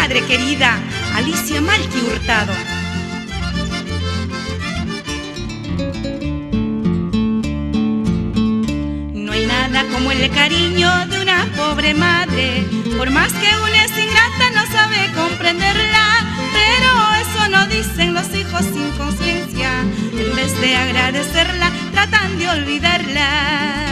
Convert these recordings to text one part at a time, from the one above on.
madre querida, Alicia Malqui Hurtado. No hay nada como el cariño de una pobre madre, por más que una es ingrata no sabe comprenderla, pero eso no dicen los hijos sin conciencia, en vez de agradecerla tratan de olvidarla.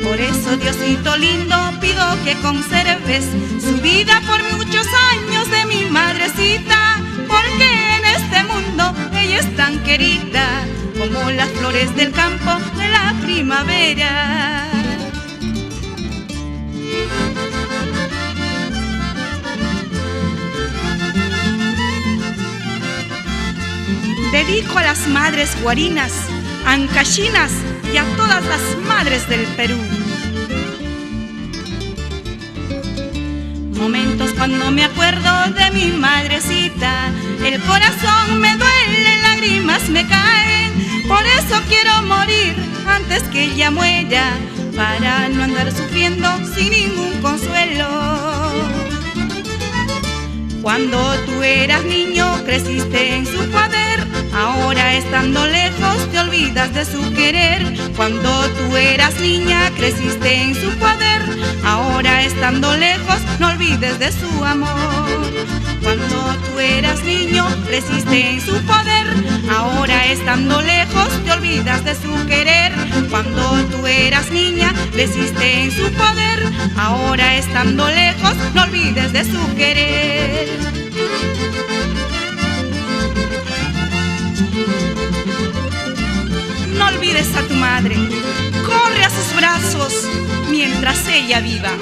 Por eso, Diosito lindo, pido que conserves su vida por muchos años de mi madrecita, porque en este mundo ella es tan querida como las flores del campo de la primavera. Dedico a las madres guarinas, ancachinas y a todas las madres del Perú. Momentos cuando me acuerdo de mi madrecita, el corazón me duele, lágrimas me caen. Por eso quiero morir antes que ella muera, para no andar sufriendo sin ningún consuelo. Cuando tú eras niño creciste en su poder, ahora estando lejos te olvidas de su querer. Cuando tú eras niña creciste en su poder, ahora estando lejos no olvides de su amor. Cuando tú eras niño creciste en su poder, ahora estando lejos te olvidas de su querer. Cuando tú eras niña creciste en su poder, ahora estando lejos no olvides de su querer. No olvides a tu madre, corre a sus brazos mientras ella viva.